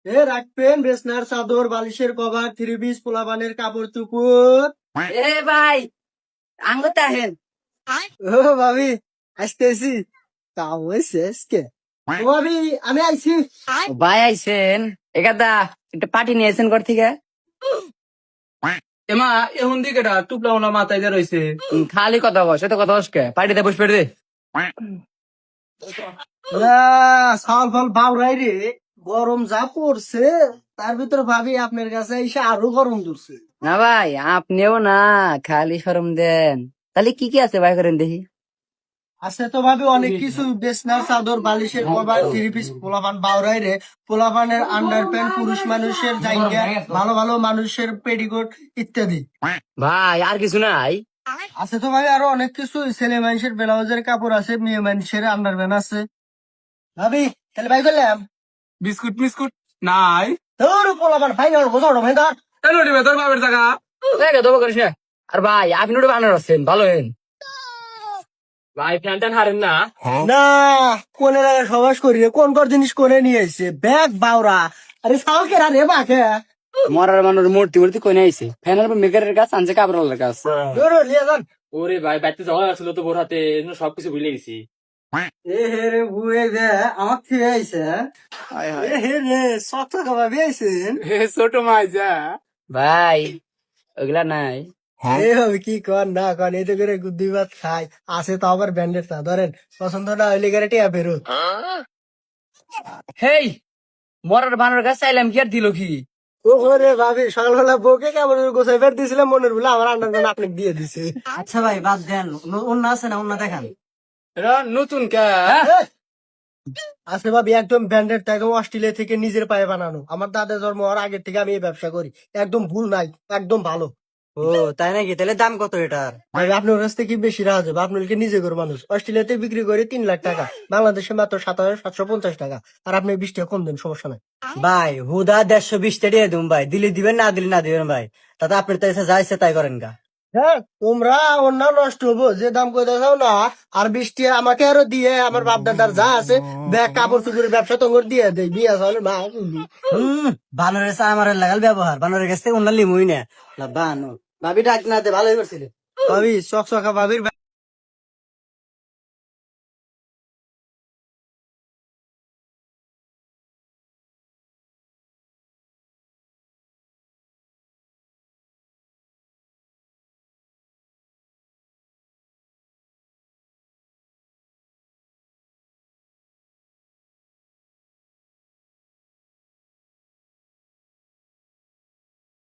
রাখবেন বেসনার চাদর, বালিশের কভার, থ্রি পিস, পোলাপানের কাপড় চুপুর। এ ভাই আঙ্গতে আহেন। ও ভাবি, আসতেছি। তাও হয়েছে আজকে। ও ভাবি, আমি আইছি। ভাই আইছেন একাদা একটা পার্টি নিয়েছেন ঘর থেকে। এমা এখন দিকে টুপলা ওনা মাথায় দিয়ে রয়েছে। খালি কথা বস, এত কথা বসকে পার্টিতে বসবে দে। সাল ফাল বাউরাই রে, গরম যা পড়ছে তার ভিতর ভাবি আপনার কাছে এসে আরো গরম ধরছে। না ভাই আপনিও না খালি শরম দেন। তাহলে কি কি আছে ভাই করেন দেখি। আছে তো ভাবি অনেক কিছু, বেসনার চাদর, বালিশের কভার, থ্রি পিস, পোলাপান বাউরাই রে, পোলাপানের আন্ডার প্যান্ট, পুরুষ মানুষের জাইঙ্গা, ভালো ভালো মানুষের পেটিকোট ইত্যাদি। ভাই আর কিছু নাই? আছে তো ভাই আরো অনেক কিছু, ছেলে মানুষের ব্লাউজের কাপড় আছে, মেয়ে মানুষের আন্ডার প্যান্ট আছে। ভাবি তাহলে ভাই করলাম বিস্কুট মিস্কুট নাই। তোর পোলাপান ফাইনাল বোঝাও ভাই ধর। কেন নিবে তোর বাপের জায়গা? দেখে দেবো করিস না। আর ভাই আপনি ওটা বানার আছেন ভালো হেন। ভাই ফ্যান ট্যান হারেন না। না, কোনের আগে সবাস করি রে, কোন কোন জিনিস কোনে নিয়ে এসে ব্যাগ বাউরা। আরে সাল কেরা রে বাকে মরার মানুষ মূর্তি মূর্তি কই আইছে ফ্যানের মেকারের কাছে আনছে কাপড়ের কাছে। ধরো লিয়ে যান। ওরে ভাই বাইতে যাওয়া আসছিল তো বোর হাতে সবকিছু ভুলে গেছি। এ হে রে বুয়ে দে আমার থেকে আইছে। এ হে রে শক্ত খাবার আইছেন। ছোট মাইজা ভাই ওগুলা নাই। এ হবে কি কর না কর, এই তো করে দুই ভাত খাই। আছে তো আবার ব্যান্ডেড তা ধরেন, পছন্দ না হইলে করে টিয়া ফেরত। হেই মরার বানর কাছে চাইলাম কি আর দিল কি? ও রে ভাবি, সকালবেলা বউকে কেমন গোছাই ফের দিয়েছিলাম, মনের বলে আমার আন্ডার আপনাকে দিয়ে দিছে। আচ্ছা ভাই বাদ দেন, অন্য আছে না, অন্য দেখান। এরা নতুন কে? আছে ভাবি একদম ব্র্যান্ডেড, একদম অস্ট্রেলিয়া থেকে নিজের পায়ে বানানো। আমার দাদা জন্ম হওয়ার আগে থেকে আমি এই ব্যবসা করি, একদম ভুল নাই, একদম ভালো। ও তাই নাকি? তাহলে দাম কত এটার? ভাই আপনার কাছ থেকে বেশি রাখা যাবে, আপনার নিজে করে মানুষ। অস্ট্রেলিয়াতে বিক্রি করে 3 লাখ টাকা, বাংলাদেশে মাত্র 7,750 টাকা। আর আপনি 20 টাকা কম দেন, সমস্যা নাই। ভাই হুদা 120 টাকা দিন ভাই, দিলে দিবেন না দিলে না দিবেন ভাই। তাতে আপনার তো এসে যাইছে তাই করেন গা। হ্যাঁ, তোমরা অন্য নষ্ট হবো, যে দাম কইতে চাও না। আর 20 টাকা আমাকে আরো দিয়ে, আমার বাপ দাদার যা আছে ব্যাগ কাপড় চুপড়ের ব্যবসা তোমার দিয়ে দেয়, বিয়া চাউলের মা শুনবি। বানরের চা আমার লাগাল ব্যবহার, বানরের কাছ থেকে অন্য লিমুই না। বানর ভাবি ডাক না দে, ভালোই করছিলে। ভাবি চকচকা ভাবির